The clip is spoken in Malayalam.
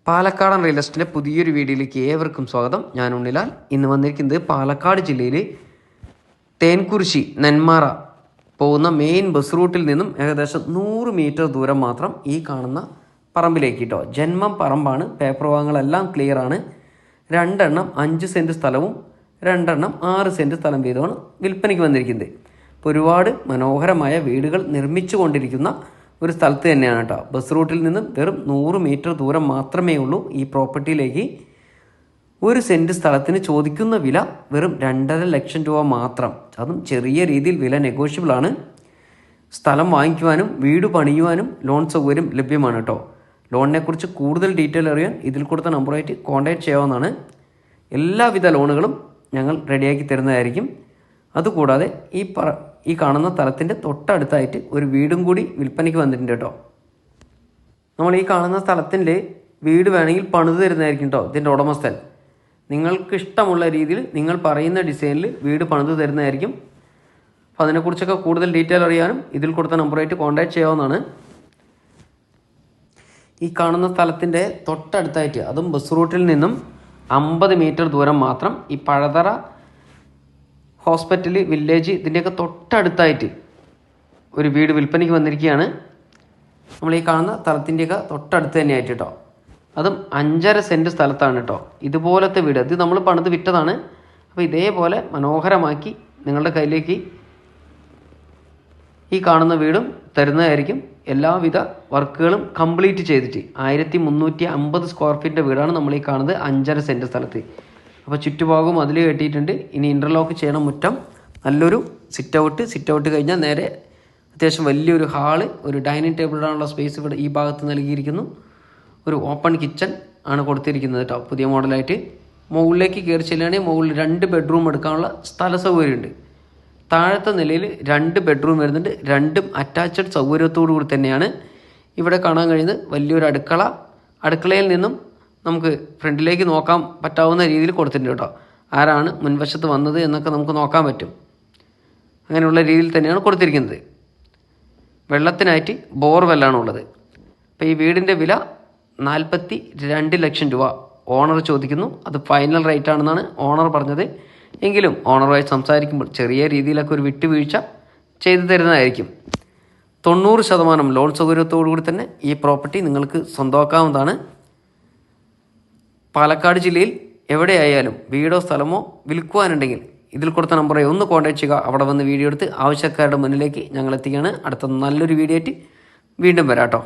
പാലക്കാടൻ റിയൽ എസ്റ്റേറ്റിൻ്റെ പുതിയൊരു വീഡിയോയിലേക്ക് ഏവർക്കും സ്വാഗതം. ഞാൻ ഉണ്ണിലാൽ. ഇന്ന് വന്നിരിക്കുന്നത് പാലക്കാട് ജില്ലയിൽ തേൻകുറിശി നെന്മാറ പോകുന്ന മെയിൻ ബസ് റൂട്ടിൽ നിന്നും ഏകദേശം 100 മീറ്റർ ദൂരം മാത്രം ഈ കാണുന്ന പറമ്പിലേക്ക് കേട്ടോ. ജന്മം പറമ്പാണ്. പേപ്പർ വാങ്ങലെല്ലാം ക്ലിയറാണ്. 2 എണ്ണം 5 സെൻറ്റ് സ്ഥലവും 2 എണ്ണം 6 സെൻറ്റ് സ്ഥലം വീതമാണ് വിൽപ്പനയ്ക്ക് വന്നിരിക്കുന്നത്. ഇപ്പോൾ ഒരുപാട് മനോഹരമായ വീടുകൾ നിർമ്മിച്ചു കൊണ്ടിരിക്കുന്ന ഒരു സ്ഥലത്ത് തന്നെയാണ് കേട്ടോ. ബസ് റൂട്ടിൽ നിന്നും വെറും 100 മീറ്റർ ദൂരം മാത്രമേ ഉള്ളൂ ഈ പ്രോപ്പർട്ടിയിലേക്ക്. 1 സെൻറ്റ് സ്ഥലത്തിന് ചോദിക്കുന്ന വില വെറും 2.5 ലക്ഷം രൂപ മാത്രം. അതും ചെറിയ രീതിയിൽ വില നെഗോഷ്യബിളാണ്. സ്ഥലം വാങ്ങിക്കുവാനും വീട് പണിയുവാനും ലോൺ സൗകര്യം ലഭ്യമാണ് കേട്ടോ. ലോണിനെക്കുറിച്ച് കൂടുതൽ ഡീറ്റെയിൽ അറിയാൻ ഇതിൽ കൊടുത്ത നമ്പറുമായിട്ട് കോൺടാക്ട് ചെയ്യാവുന്നതാണ്. എല്ലാവിധ ലോണുകളും ഞങ്ങൾ റെഡിയാക്കി തരുന്നതായിരിക്കും. അതുകൂടാതെ ഈ കാണുന്ന സ്ഥലത്തിൻ്റെ തൊട്ടടുത്തായിട്ട് ഒരു വീടും കൂടി വിൽപ്പനയ്ക്ക് വന്നിട്ടുണ്ട് കേട്ടോ. നമ്മൾ ഈ കാണുന്ന സ്ഥലത്തിൻ്റെ വീട് വേണമെങ്കിൽ പണിത് തരുന്നതായിരിക്കും കേട്ടോ ഇതിൻ്റെ ഉടമസ്ഥൻ. നിങ്ങൾക്ക് ഇഷ്ടമുള്ള രീതിയിൽ നിങ്ങൾ പറയുന്ന ഡിസൈനിൽ വീട് പണിത് തരുന്നതായിരിക്കും. അപ്പോൾ അതിനെക്കുറിച്ചൊക്കെ കൂടുതൽ ഡീറ്റെയിൽ അറിയാനും ഇതിൽ കൊടുത്ത നമ്പറായിട്ട് കോൺടാക്ട് ചെയ്യാവുന്നതാണ്. ഈ കാണുന്ന സ്ഥലത്തിൻ്റെ തൊട്ടടുത്തായിട്ട്, അതും ബസ് റൂട്ടിൽ നിന്നും 50 മീറ്റർ ദൂരം മാത്രം, ഈ പഴതറ ഹോസ്പിറ്റൽ വില്ലേജ് ഇതിൻ്റെയൊക്കെ തൊട്ടടുത്തായിട്ട് ഒരു വീട് വിൽപ്പനയ്ക്ക് വന്നിരിക്കുകയാണ്. നമ്മൾ ഈ കാണുന്ന സ്ഥലത്തിൻ്റെയൊക്കെ തൊട്ടടുത്ത് തന്നെയായിട്ട് കേട്ടോ. അതും 5.5 സെൻറ്റ് സ്ഥലത്താണ് കേട്ടോ. ഇതുപോലത്തെ വീട് ഇത് നമ്മൾ പണിത് വിറ്റതാണ്. അപ്പോൾ ഇതേപോലെ മനോഹരമാക്കി നിങ്ങളുടെ കയ്യിലേക്ക് ഈ കാണുന്ന വീടും തരുന്നതായിരിക്കും. എല്ലാവിധ വർക്കുകളും കംപ്ലീറ്റ് ചെയ്തിട്ട് 1350 സ്ക്വയർ ഫീറ്റിൻ്റെ വീടാണ് നമ്മൾ ഈ കാണുന്നത് 5.5 സെൻറ്റ് സ്ഥലത്ത്. അപ്പോൾ ചുറ്റുഭാഗവും അതിൽ കെട്ടിയിട്ടുണ്ട്. ഇനി ഇൻ്റർലോക്ക് ചെയ്യണം മുറ്റം. നല്ലൊരു സിറ്റ് ഔട്ട് കഴിഞ്ഞാൽ നേരെ അത്യാവശ്യം വലിയൊരു ഹാള്, ഒരു ഡൈനിങ് ടേബിൾ ഇടാനുള്ള സ്പേസ് ഇവിടെ ഈ ഭാഗത്ത് നൽകിയിരിക്കുന്നു. ഒരു ഓപ്പൺ കിച്ചൺ ആണ് കൊടുത്തിരിക്കുന്നത് കേട്ടോ, പുതിയ മോഡലായിട്ട്. മുകളിലേക്ക് കയറി ചെല്ലുകയാണെങ്കിൽ മുകളിൽ 2 ബെഡ്റൂം എടുക്കാനുള്ള സ്ഥല സൗകര്യമുണ്ട്. താഴത്തെ നിലയിൽ 2 ബെഡ്റൂം വരുന്നുണ്ട്. 2ഉം അറ്റാച്ച്ഡ് സൗകര്യത്തോടു കൂടി തന്നെയാണ്. ഇവിടെ കാണാൻ കഴിയുന്നത് വലിയൊരു അടുക്കളയിൽ നിന്നും നമുക്ക് ഫ്രണ്ടിലേക്ക് നോക്കാൻ പറ്റാവുന്ന രീതിയിൽ കൊടുത്തിട്ടുണ്ട് കേട്ടോ. ആരാണ് മുൻവശത്ത് വന്നത് എന്നൊക്കെ നമുക്ക് നോക്കാൻ പറ്റും. അങ്ങനെയുള്ള രീതിയിൽ തന്നെയാണ് കൊടുത്തിരിക്കുന്നത്. വെള്ളത്തിനായിട്ട് ബോർവെല്ലാണ് ഉള്ളത്. അപ്പോൾ ഈ വീടിൻ്റെ വില 42 ലക്ഷം രൂപ ഓണർ ചോദിക്കുന്നു. അത് ഫൈനൽ റേറ്റ് ആണെന്നാണ് ഓണർ പറഞ്ഞത്. എങ്കിലും ഓണറുമായി സംസാരിക്കുമ്പോൾ ചെറിയ രീതിയിലൊക്കെ ഒരു വിട്ടുവീഴ്ച ചെയ്തു തരുന്നതായിരിക്കും. 90% ലോൺ സൗകര്യത്തോടു കൂടി തന്നെ ഈ പ്രോപ്പർട്ടി നിങ്ങൾക്ക് സ്വന്തമാക്കാവുന്നതാണ്. പാലക്കാട് ജില്ലയിൽ എവിടെയായാലും വീടോ സ്ഥലമോ വിൽക്കുവാനുണ്ടെങ്കിൽ ഇതിൽ കൊടുത്ത നമ്പറെ ഒന്ന് കോൺടാക്ട് ചെയ്യുക. അവിടെ വന്ന് വീഡിയോ എടുത്ത് ആവശ്യക്കാരുടെ മുന്നിലേക്ക് ഞങ്ങൾ എത്തിക്കുകയാണ്. അടുത്ത നല്ലൊരു വീഡിയോ ആയിട്ട് വീണ്ടും വരാം കേട്ടോ.